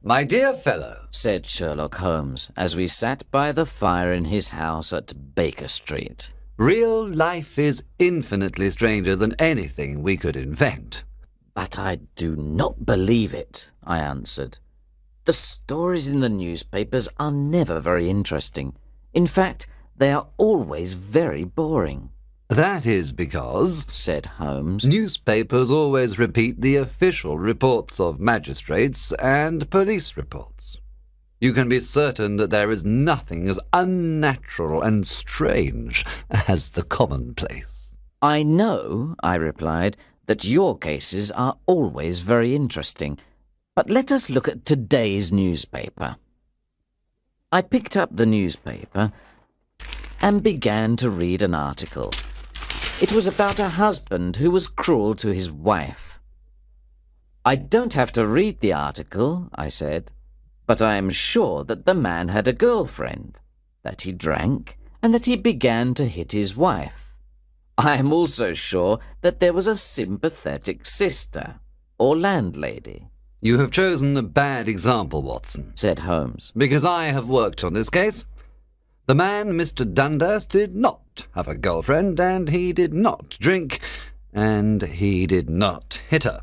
My dear fellow, said Sherlock Holmes as we sat by the fire in his house at Baker Street. real life is infinitely stranger than anything we could invent. But I do not believe it, I answered. The stories in the newspapers are never very interesting. In fact, they are always very boring. That is because, said Holmes, newspapers always repeat the official reports of magistrates and police reports. You can be certain that there is nothing as unnatural and strange as the commonplace. I know, I replied, that your cases are always very interesting, but let us look at today's newspaper. I picked up the newspaper and began to read an article. It was about a husband who was cruel to his wife. I don't have to read the article, I said, but I am sure that the man had a girlfriend, that he drank, and that he began to hit his wife. I am also sure that there was a sympathetic sister, or landlady. You have chosen a bad example, Watson, said Holmes, because I have worked on this case. The man, Mr. Dundas, did not have a girlfriend, and he did not drink, and he did not hit her.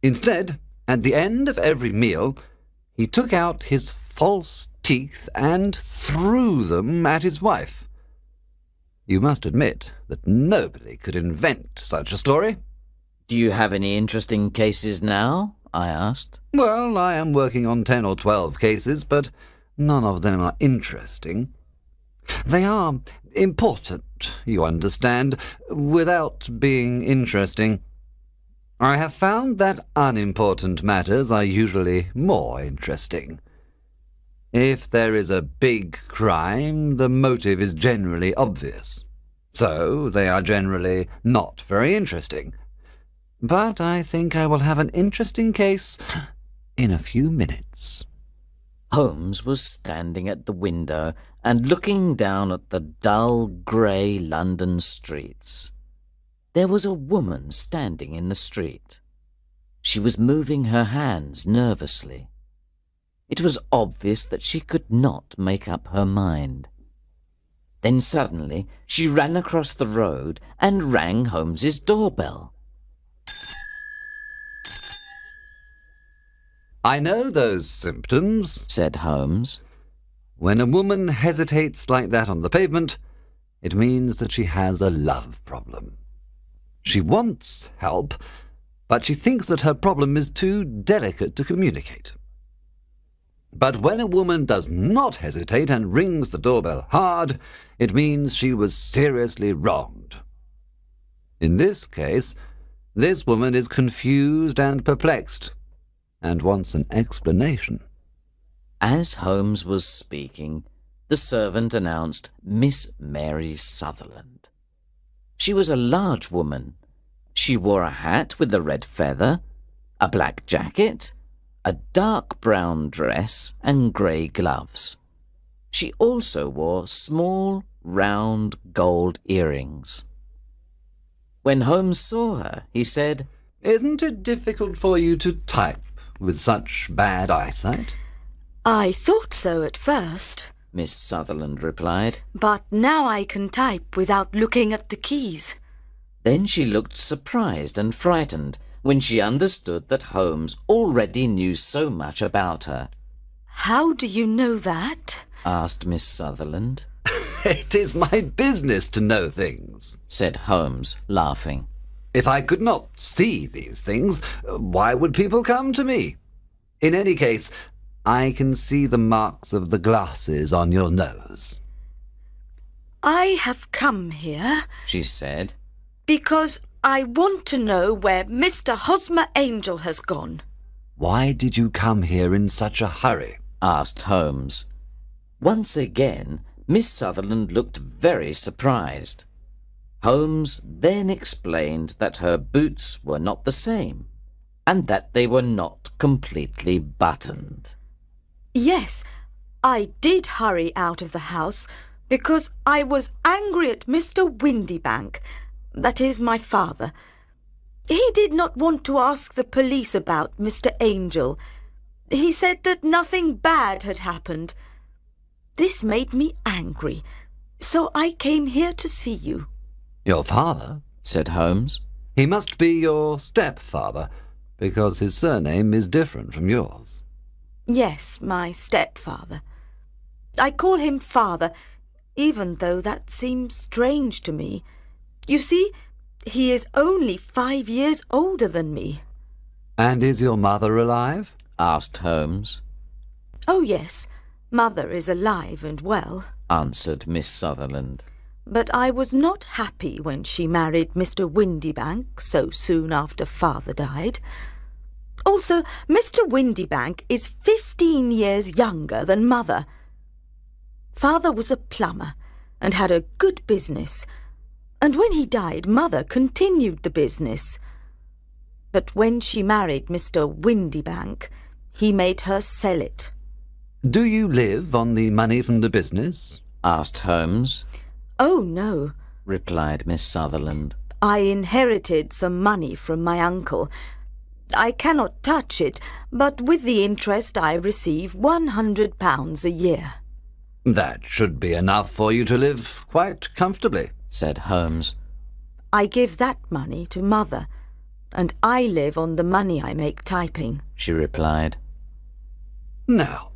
Instead, at the end of every meal, he took out his false teeth and threw them at his wife. You must admit that nobody could invent such a story. Do you have any interesting cases now? I asked. Well, I am working on 10 or 12 cases, but none of them are interesting. They are important, you understand, without being interesting. I have found that unimportant matters are usually more interesting. If there is a big crime, the motive is generally obvious. So they are generally not very interesting. But I think I will have an interesting case in a few minutes. Holmes was standing at the window and looking down at the dull grey London streets. There was a woman standing in the street. She was moving her hands nervously. It was obvious that she could not make up her mind. Then suddenly she ran across the road and rang Holmes's doorbell. I know those symptoms, said Holmes. When a woman hesitates like that on the pavement, it means that she has a love problem. She wants help, but she thinks that her problem is too delicate to communicate. But when a woman does not hesitate and rings the doorbell hard, it means she was seriously wronged. In this case, this woman is confused and perplexed, and wants an explanation. As Holmes was speaking, the servant announced Miss Mary Sutherland. She was a large woman. She wore a hat with a red feather, a black jacket, a dark brown dress, and grey gloves. She also wore small, round gold earrings. When Holmes saw her, he said, "Isn't it difficult for you to type with such bad eyesight?" I thought so at first, Miss Sutherland replied. but now I can type without looking at the keys. Then she looked surprised and frightened when she understood that Holmes already knew so much about her. How do you know that? Asked Miss Sutherland. "It is my business to know things," said Holmes, laughing. "If I could not see these things, why would people come to me? In any case, I can see the marks of the glasses on your nose." I have come here She said. because I want to know where Mr. Hosmer Angel has gone. "Why did you come here in such a hurry?" Asked Holmes. Once again, Miss Sutherland looked very surprised. Holmes then explained that her boots were not the same, and that they were not completely buttoned. Yes, I did hurry out of the house because I was angry at Mr. Windybank, that is my father. He did not want to ask the police about Mr. Angel. He said that nothing bad had happened. This made me angry, so I came here to see you. Your father? Said Holmes. He must be your stepfather, because his surname is different from yours. Yes, my stepfather. I call him father, even though that seems strange to me. You see, he is only 5 years older than me. And is your mother alive? Asked Holmes. Oh, yes, mother is alive and well, Answered Miss Sutherland. but I was not happy when she married Mr. Windybank so soon after father died. Also, Mr. Windybank is 15 years younger than mother. Father was a plumber and had a good business, and when he died, mother continued the business. But when she married Mr. Windybank, he made her sell it. Do you live on the money from the business? Asked Holmes. Oh, no. Replied Miss Sutherland. I inherited some money from my uncle. I cannot touch it, but with the interest I receive £100 a year. That should be enough for you to live quite comfortably. Said Holmes. I give that money to mother, and I live on the money I make typing. She replied. Now,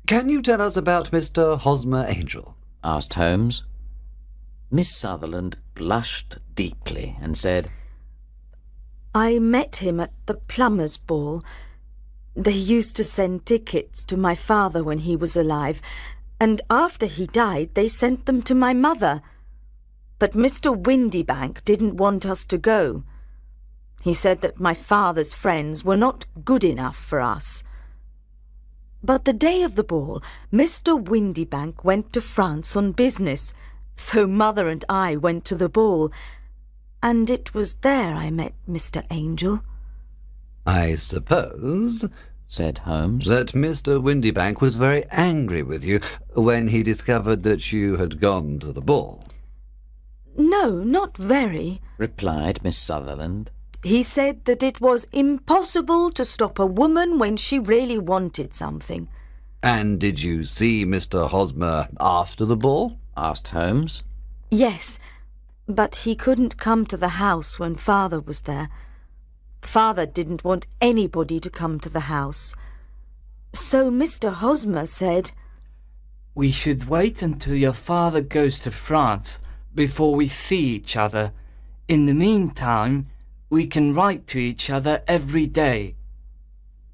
can you tell us about Mr. Hosmer Angel? Asked Holmes. Miss Sutherland blushed deeply and said, I met him at the plumber's ball. They used to send tickets to my father when he was alive, and after he died they sent them to my mother. But Mr. Windybank didn't want us to go. He said that my father's friends were not good enough for us. But the day of the ball, Mr. Windybank went to France on business, so mother and I went to the ball, and it was there I met Mr. Angel. I suppose, said Holmes, that Mr. Windybank was very angry with you when he discovered that you had gone to the ball. No, not very. replied Miss Sutherland. He said that it was impossible to stop a woman when she really wanted something. And did you see Mr. Hosmer after the ball? Asked Holmes. Yes, but he couldn't come to the house when father was there. Father didn't want anybody to come to the house. So Mr. Hosmer said, We should wait until your father goes to France before we see each other. In the meantime, we can write to each other every day.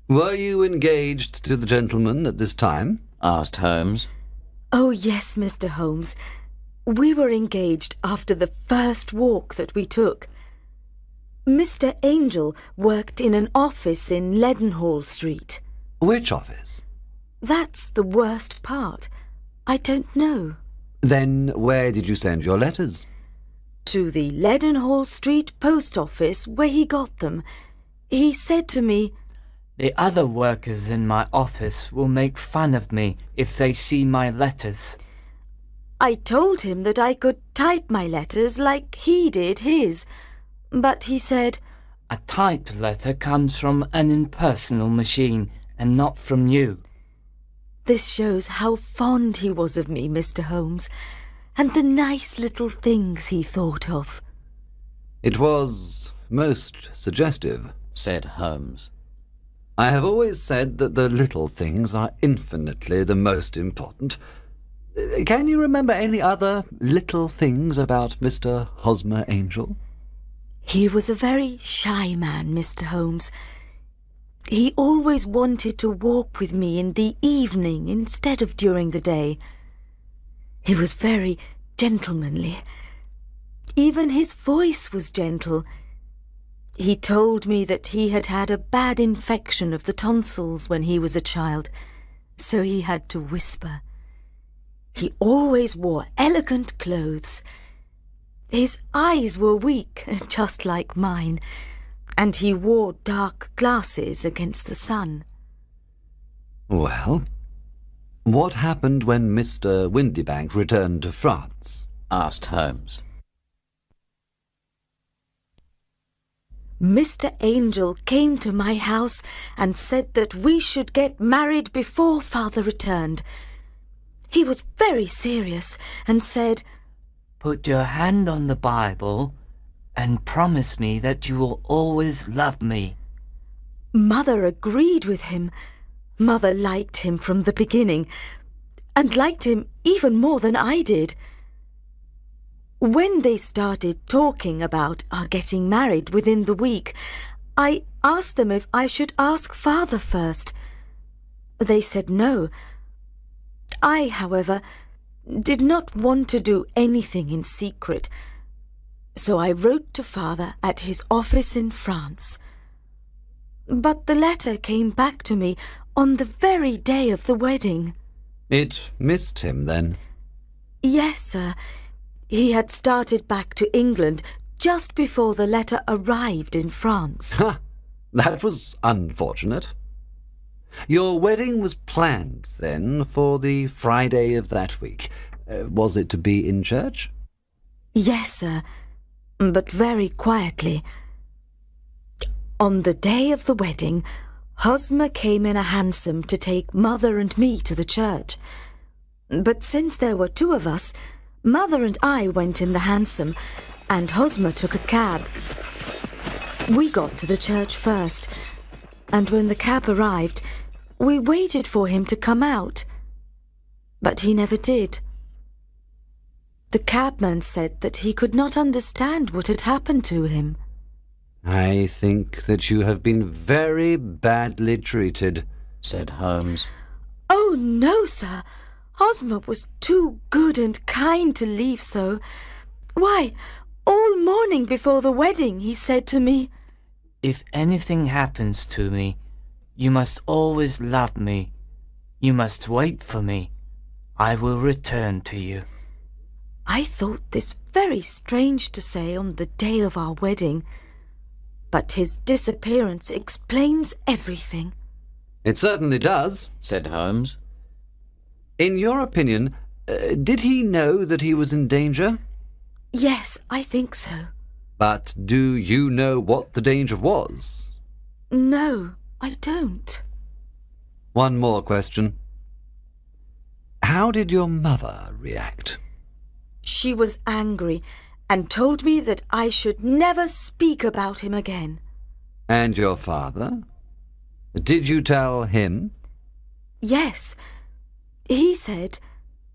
Were you engaged to the gentleman at this time? Asked Holmes. Oh, yes, Mr. Holmes. We were engaged after the first walk that we took. Mr. Angel worked in an office in Leadenhall Street. Which office? That's the worst part. I don't know. Then where did you send your letters? To the Leadenhall Street post office where he got them. He said to me, The other workers in my office will make fun of me if they see my letters. I told him that I could type my letters like he did his, but he said, A typed letter comes from an impersonal machine and not from you. This shows how fond he was of me, Mr. Holmes, and the nice little things he thought of. It was most suggestive, said Holmes. I have always said that the little things are infinitely the most important. Can you remember any other little things about Mr. Hosmer Angel? He was a very shy man, Mr. Holmes. He always wanted to walk with me in the evening instead of during the day. He was very gentlemanly. Even his voice was gentle. He told me that he had had a bad infection of the tonsils when he was a child, so he had to whisper. He always wore elegant clothes. His eyes were weak, just like mine, and he wore dark glasses against the sun. Well, what happened when Mr. Windybank returned to France? Asked Holmes. Mr. Angel came to my house and said that we should get married before Father returned. He was very serious and said, Put your hand on the Bible and promise me that you will always love me. Mother agreed with him. Mother liked him from the beginning, and liked him even more than I did. When they started talking about our getting married within the week, I asked them if I should ask Father first. They said no. I, however, did not want to do anything in secret, so I wrote to Father at his office in France. But the letter came back to me on the very day of the wedding. It missed him, then? Yes, sir. He had started back to England just before the letter arrived in France. Ha! That was unfortunate. Your wedding was planned, then, for the Friday of that week. Was it to be in church? Yes, sir, but very quietly. On the day of the wedding, Hosmer came in a hansom to take Mother and me to the church. But since there were two of us, Mother and I went in the hansom, and Hosmer took a cab. We got to the church first, and when the cab arrived, we waited for him to come out. But he never did. The cabman said that he could not understand what had happened to him. I think that you have been very badly treated, said Holmes. Oh, no, sir. Hosmer was too good and kind to leave so. Why, all morning before the wedding he said to me, If anything happens to me, you must always love me. You must wait for me. I will return to you. I thought this very strange to say on the day of our wedding, but his disappearance explains everything. It certainly does, said Holmes. In your opinion, did he know that he was in danger? Yes, I think so. But do you know what the danger was? No, I don't. One more question. How did your mother react? She was angry and told me that I should never speak about him again. And your father? Did you tell him? Yes. He said,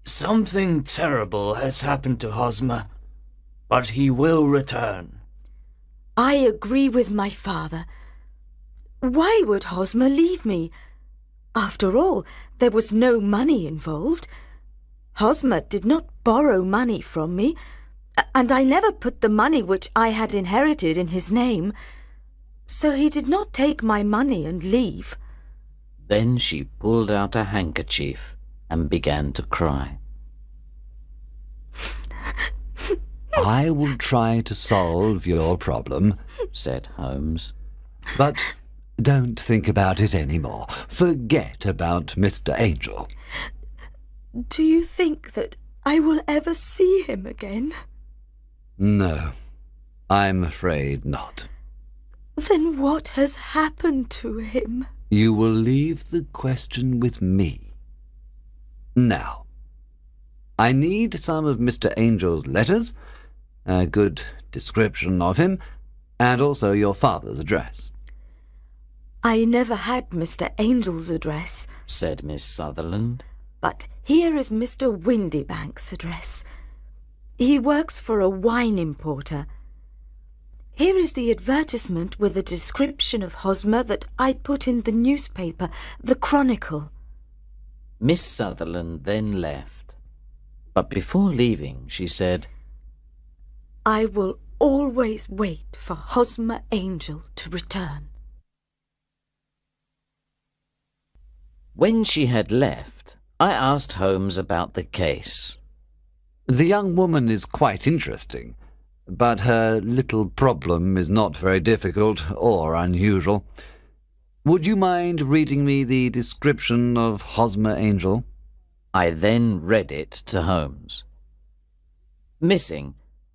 Something terrible has happened to Hosmer, but he will return. I agree with my father. Why would Hosmer leave me? After all, there was no money involved. Hosmer did not borrow money from me, and I never put the money which I had inherited in his name. So he did not take my money and leave. Then she pulled out a handkerchief and began to cry. I will try to solve your problem, said Holmes. But don't think about it any more. Forget about Mr. Angel. Do you think that I will ever see him again? No, I'm afraid not. Then what has happened to him? You will leave the question with me. Now, I need some of Mr. Angel's letters, a good description of him, and also your father's address. I never had Mr. Angel's address, said Miss Sutherland. But here is Mr. Windybank's address. He works for a wine importer. Here is the advertisement with a description of Hosmer that I put in the newspaper, the Chronicle. Miss Sutherland then left. But before leaving, she said, I will always wait for Hosmer Angel to return. When she had left, I asked Holmes about the case. The young woman is quite interesting, but her little problem is not very difficult or unusual. Would you mind reading me the description of Hosmer Angel? I then read it to Holmes. Missing,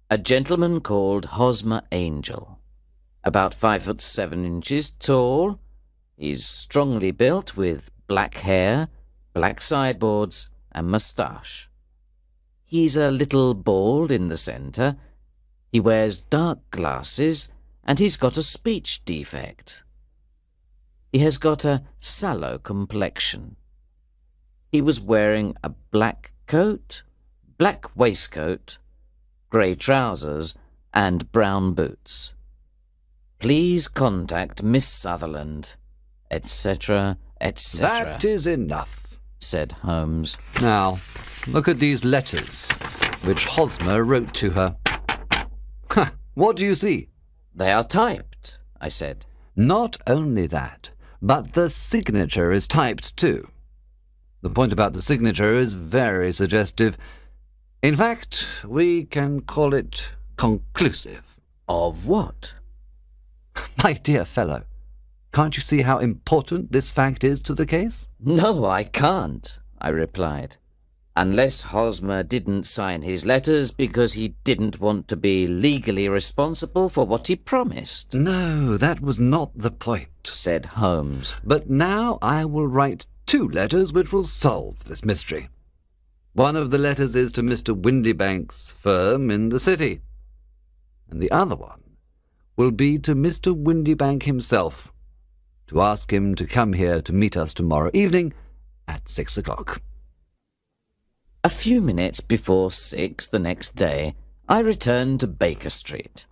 a gentleman called Hosmer Angel. About 5'7" tall. He's strongly built with black hair, black sideboards, and moustache. He's a little bald in the centre. He wears dark glasses, and he's got a speech defect. He has got a sallow complexion. He was wearing a black coat, black waistcoat, grey trousers, and brown boots. Please contact Miss Sutherland, etc., etc. That is enough, said Holmes. Now, look at these letters which Hosmer wrote to her. Ha! What do you see? They are typed, I said. Not only that, but the signature is typed too. The point about the signature is very suggestive. In fact, we can call it conclusive. Of what? My dear fellow, can't you see how important this fact is to the case? No, I can't, I replied. Unless Hosmer didn't sign his letters because he didn't want to be legally responsible for what he promised. No, that was not the point, said Holmes. But now I will write 2 letters which will solve this mystery. One of the letters is to Mr. Windybank's firm in the city, and the other one will be to Mr. Windybank himself, to ask him to come here to meet us tomorrow evening at 6 o'clock. A few minutes before 6 the next day, I returned to Baker Street.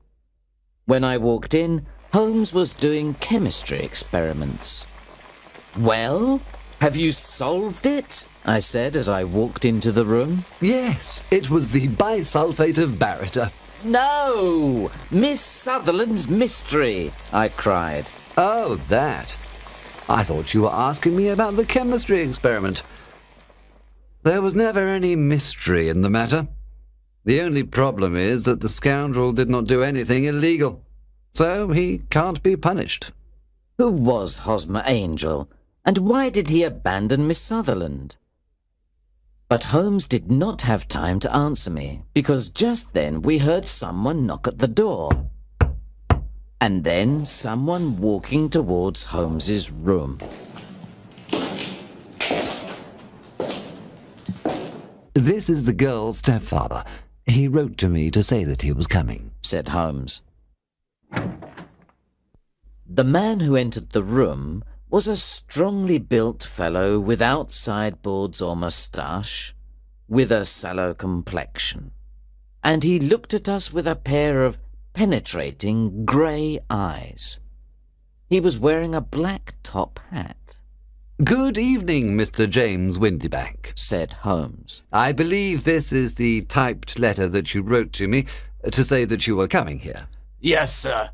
When I walked in, Holmes was doing chemistry experiments. Well, have you solved it? I said as I walked into the room. Yes, it was the bisulfate of baryta. No! Miss Sutherland's mystery, I cried. Oh, that. I thought you were asking me about the chemistry experiment. There was never any mystery in the matter. The only problem is that the scoundrel did not do anything illegal, so he can't be punished. Who was Hosmer Angel, and why did he abandon Miss Sutherland? But Holmes did not have time to answer me, because just then we heard someone knock at the door. And then someone walking towards Holmes's room. This is the girl's stepfather. He wrote to me to say that he was coming, said Holmes. The man who entered the room was a strongly built fellow without sideboards or moustache, with a sallow complexion, and he looked at us with a pair of penetrating grey eyes. He was wearing a black top hat. Good evening, Mr. James Windybank, said Holmes. I believe this is the typed letter that you wrote to me to say that you were coming here. Yes, sir.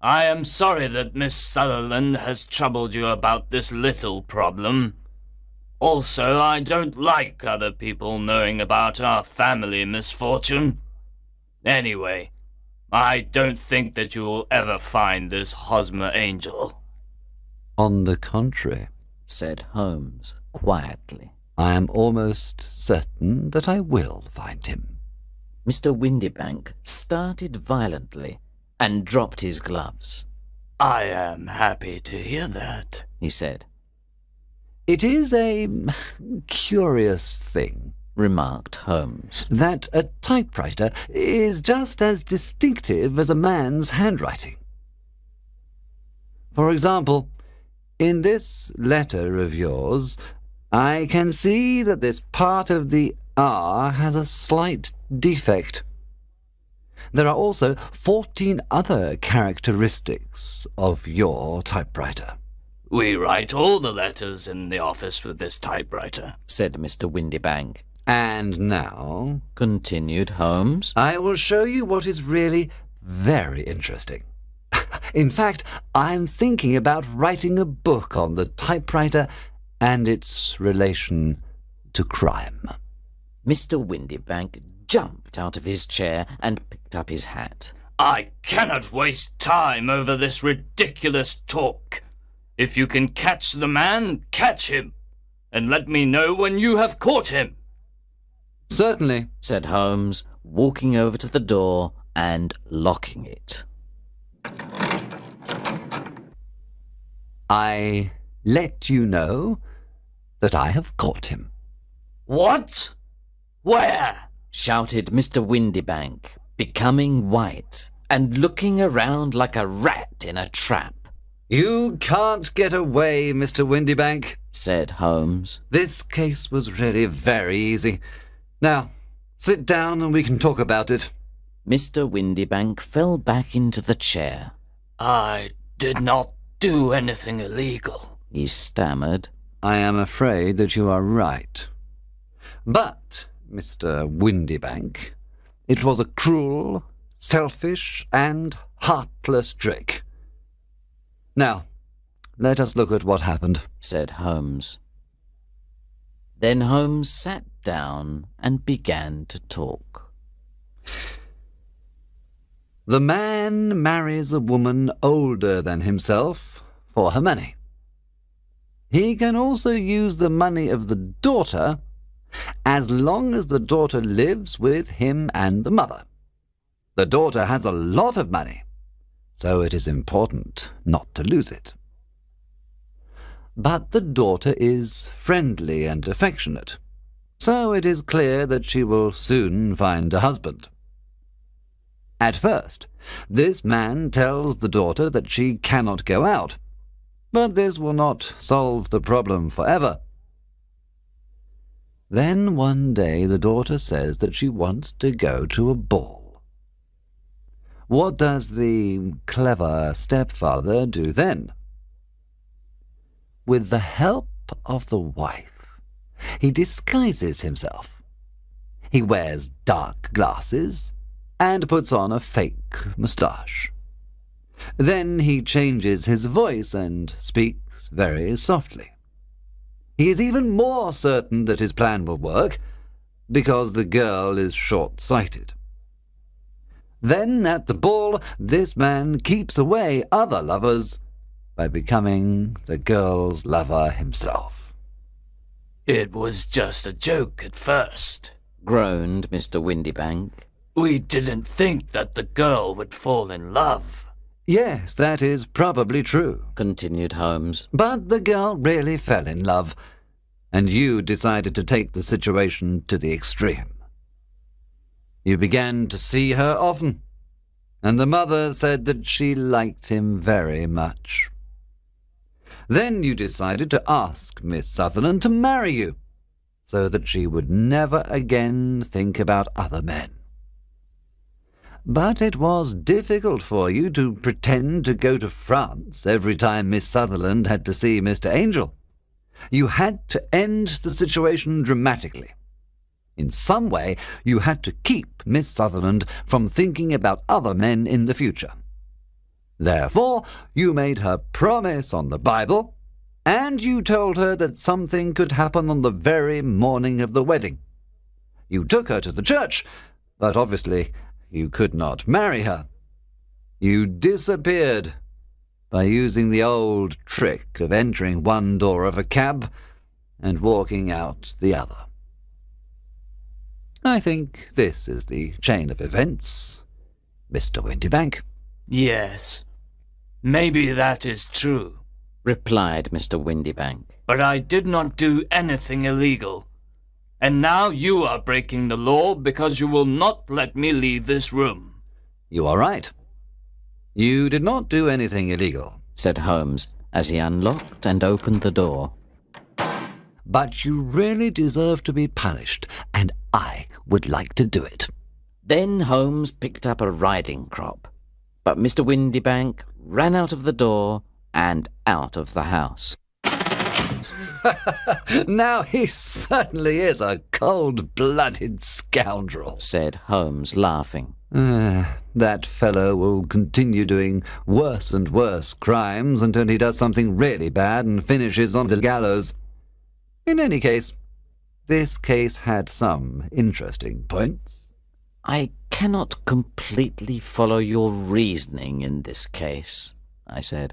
I am sorry that Miss Sutherland has troubled you about this little problem. Also, I don't like other people knowing about our family misfortune. Anyway, I don't think that you will ever find this Hosmer Angel. On the contrary, said Holmes quietly, I am almost certain that I will find him. Mr. Windybank started violently and dropped his gloves. I am happy to hear that, he said. It is a curious thing, remarked Holmes, that a typewriter is just as distinctive as a man's handwriting. For example, in this letter of yours, I can see that this part of the R has a slight defect. There are also 14 other characteristics of your typewriter. We write all the letters in the office with this typewriter, said Mr. Windybank. And now, continued Holmes, I will show you what is really very interesting. In fact, I'm thinking about writing a book on the typewriter and its relation to crime. Mr. Windybank jumped out of his chair and picked up his hat. I cannot waste time over this ridiculous talk. If you can catch the man, catch him, and let me know when you have caught him. Certainly, said Holmes, walking over to the door and locking it. I let you know that I have caught him. What? Where? Shouted Mr. Windybank, becoming white and looking around like a rat in a trap. You can't get away, Mr. Windybank, said Holmes. This case was really very easy. Now, sit down and we can talk about it. Mr. Windybank fell back into the chair. I did not do anything illegal, he stammered. I am afraid that you are right. But, Mr. Windybank, it was a cruel, selfish, and heartless trick. Now, let us look at what happened, said Holmes. Then Holmes sat down and began to talk. The man marries a woman older than himself for her money. He can also use the money of the daughter as long as the daughter lives with him and the mother. The daughter has a lot of money, so it is important not to lose it. But the daughter is friendly and affectionate, so it is clear that she will soon find a husband. At first, this man tells the daughter that she cannot go out, but this will not solve the problem forever. Then one day the daughter says that she wants to go to a ball. What does the clever stepfather do then? With the help of the wife, he disguises himself. He wears dark glasses and puts on a fake moustache. Then he changes his voice and speaks very softly. He is even more certain that his plan will work because the girl is short-sighted. Then at the ball, this man keeps away other lovers by becoming the girl's lover himself. It was just a joke at first, groaned Mr. Windybank. We didn't think that the girl would fall in love. Yes, that is probably true, continued Holmes. But the girl really fell in love, and you decided to take the situation to the extreme. You began to see her often, and the mother said that she liked him very much. Then you decided to ask Miss Sutherland to marry you, so that she would never again think about other men. But it was difficult for you to pretend to go to France every time Miss Sutherland had to see Mr. Angel. You had to end the situation dramatically. In some way, you had to keep Miss Sutherland from thinking about other men in the future. Therefore, you made her promise on the Bible, and you told her that something could happen on the very morning of the wedding. You took her to the church, but obviously you could not marry her. You disappeared by using the old trick of entering one door of a cab and walking out the other. I think this is the chain of events, Mr. Windybank. Yes, maybe that is true, replied Mr. Windybank. But I did not do anything illegal. And now you are breaking the law because you will not let me leave this room. You are right. You did not do anything illegal, said Holmes, as he unlocked and opened the door. But you really deserve to be punished, and I would like to do it. Then Holmes picked up a riding crop, but Mr. Windybank ran out of the door and out of the house. Now he certainly is a cold-blooded scoundrel, said Holmes, laughing. That fellow will continue doing worse and worse crimes until he does something really bad and finishes on the gallows. In any case, this case had some interesting points. I cannot completely follow your reasoning in this case, I said.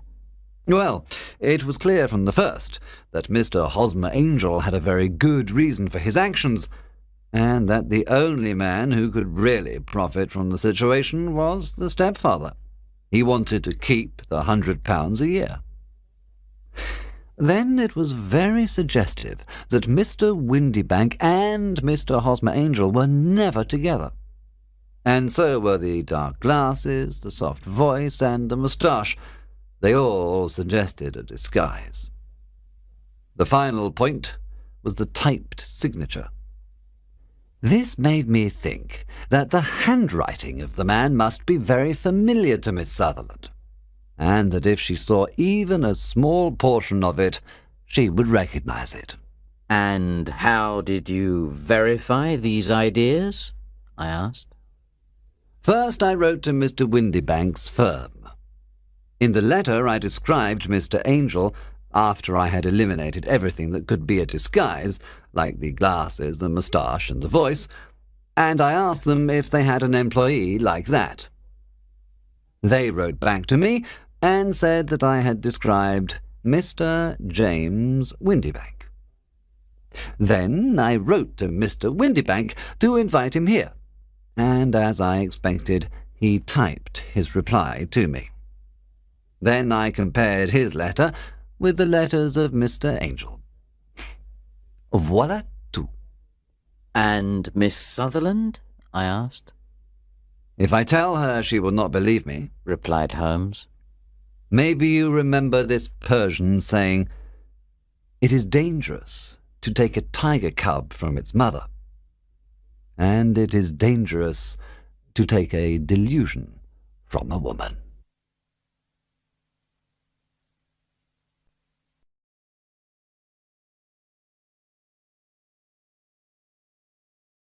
Well, it was clear from the first that Mr. Hosmer Angel had a very good reason for his actions, and that the only man who could really profit from the situation was the stepfather. He wanted to keep the £100 a year. Then it was very suggestive that Mr. Windybank and Mr. Hosmer Angel were never together. And so were the dark glasses, the soft voice, and the moustache. They all suggested a disguise. The final point was the typed signature. This made me think that the handwriting of the man must be very familiar to Miss Sutherland, and that if she saw even a small portion of it, she would recognize it. And how did you verify these ideas? I asked. First, I wrote to Mr. Windybank's firm. In the letter, I described Mr. Angel after I had eliminated everything that could be a disguise, like the glasses, the moustache, and the voice, and I asked them if they had an employee like that. They wrote back to me and said that I had described Mr. James Windybank. Then I wrote to Mr. Windybank to invite him here, and as I expected, he typed his reply to me. Then I compared his letter with the letters of Mr. Angel. Voilà tout. And Miss Sutherland? I asked. If I tell her, she will not believe me, replied Holmes. Maybe you remember this Persian saying, "It is dangerous to take a tiger cub from its mother, and it is dangerous to take a delusion from a woman."